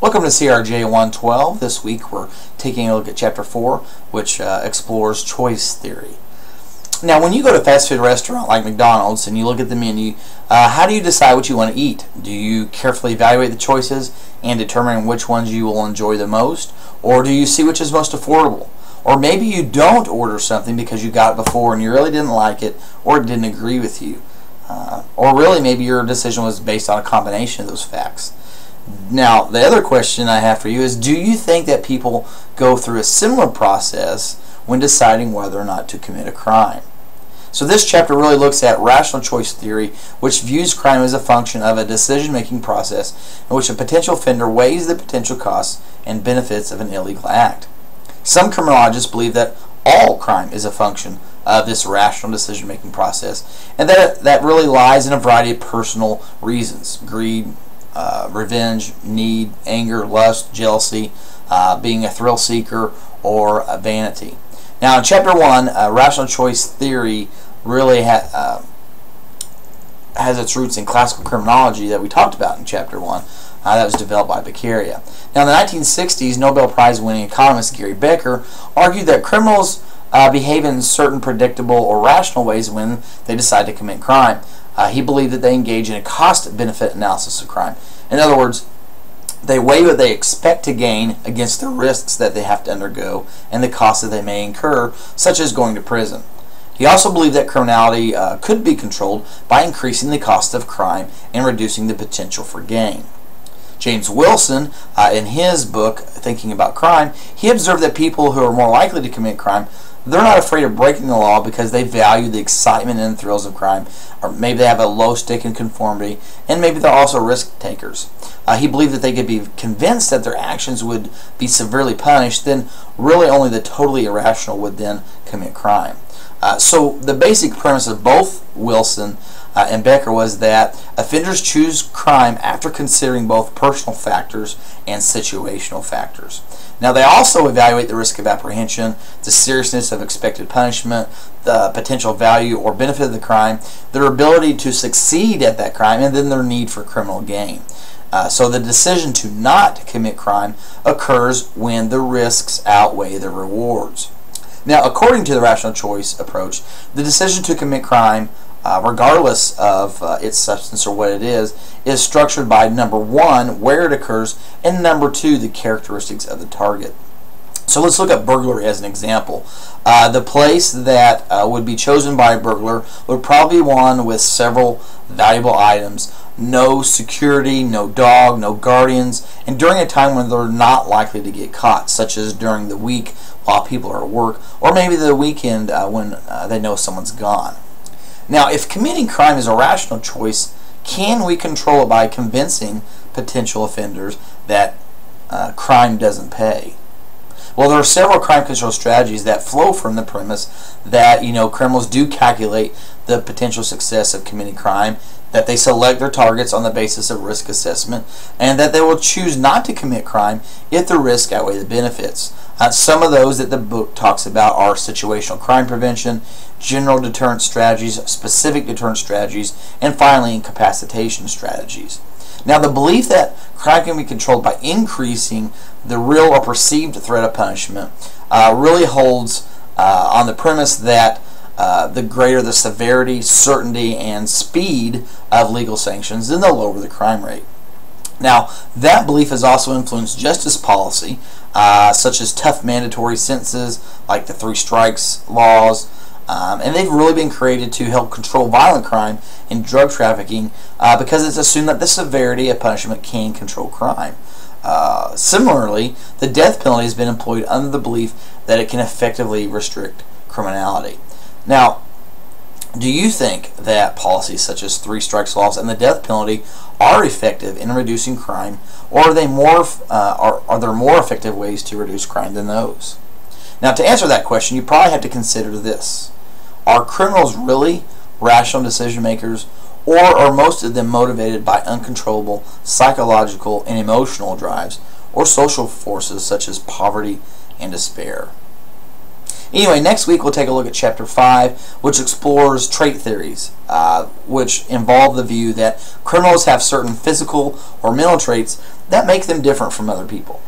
Welcome to CRJ 112. This week we're taking a look at Chapter 4, which explores choice theory. Now, when you go to a fast food restaurant like McDonald's and you look at the menu, how do you decide what you want to eat? Do you carefully evaluate the choices and determine which ones you will enjoy the most? Or do you see which is most affordable? Or maybe you don't order something because you got it before and you really didn't like it or it didn't agree with you. Or really maybe your decision was based on a combination of those facts. Now, the other question I have for you is, do you think that people go through a similar process when deciding whether or not to commit a crime? So this chapter really looks at rational choice theory, which views crime as a function of a decision-making process in which a potential offender weighs the potential costs and benefits of an illegal act. Some criminologists believe that all crime is a function of this rational decision-making process, and that really lies in a variety of personal reasons: greed, revenge, need, anger, lust, jealousy, being a thrill seeker, or vanity. Now, in Chapter 1, rational choice theory really has its roots in classical criminology that we talked about in Chapter 1. That was developed by Beccaria. Now, in the 1960s, Nobel Prize-winning economist Gary Becker argued that criminals behave in certain predictable or rational ways when they decide to commit crime. He believed that they engage in a cost-benefit analysis of crime. In other words, they weigh what they expect to gain against the risks that they have to undergo and the costs that they may incur, such as going to prison. He also believed that criminality could be controlled by increasing the cost of crime and reducing the potential for gain. James Wilson, in his book, Thinking About Crime, he observed that people who are more likely to commit crime, they're not afraid of breaking the law because they value the excitement and thrills of crime, or maybe they have a low stake in conformity, and maybe they're also risk takers. He believed that they could be convinced that their actions would be severely punished, then really only the totally irrational would then commit crime. So the basic premise of both Wilson and Becker was that offenders choose crime after considering both personal factors and situational factors. Now, they also evaluate the risk of apprehension, the seriousness of expected punishment, the potential value or benefit of the crime, their ability to succeed at that crime, and then their need for criminal gain. So the decision to not commit crime occurs when the risks outweigh the rewards. Now, according to the rational choice approach, the decision to commit crime, regardless of its substance or what it is structured by, number one, where it occurs, and number two, the characteristics of the target. So let's look at burglary as an example. The place that would be chosen by a burglar would probably be one with several valuable items, no security, no dog, no guardians, and during a time when they're not likely to get caught, such as during the week while people are at work, or maybe the weekend when they know someone's gone. Now, if committing crime is a rational choice, can we control it by convincing potential offenders that crime doesn't pay? Well, there are several crime control strategies that flow from the premise that, criminals do calculate the potential success of committing crime, that they select their targets on the basis of risk assessment, and that they will choose not to commit crime if the risk outweigh the benefits. Some of those that the book talks about are situational crime prevention, general deterrent strategies, specific deterrent strategies, and finally incapacitation strategies. Now, the belief that crime can be controlled by increasing the real or perceived threat of punishment really holds on the premise that the greater the severity, certainty, and speed of legal sanctions, then the lower the crime rate. Now, that belief has also influenced justice policy, such as tough mandatory sentences like the 3 strikes laws, and they've really been created to help control violent crime and drug trafficking because it's assumed that the severity of punishment can control crime. Similarly, the death penalty has been employed under the belief that it can effectively restrict criminality. Now, do you think that policies such as 3 strikes laws and the death penalty are effective in reducing crime, or are there more effective ways to reduce crime than those? Now, to answer that question, you probably have to consider this. Are criminals really rational decision makers, or are most of them motivated by uncontrollable psychological and emotional drives or social forces such as poverty and despair? Anyway, next week we'll take a look at Chapter 5, which explores trait theories, which involve the view that criminals have certain physical or mental traits that make them different from other people.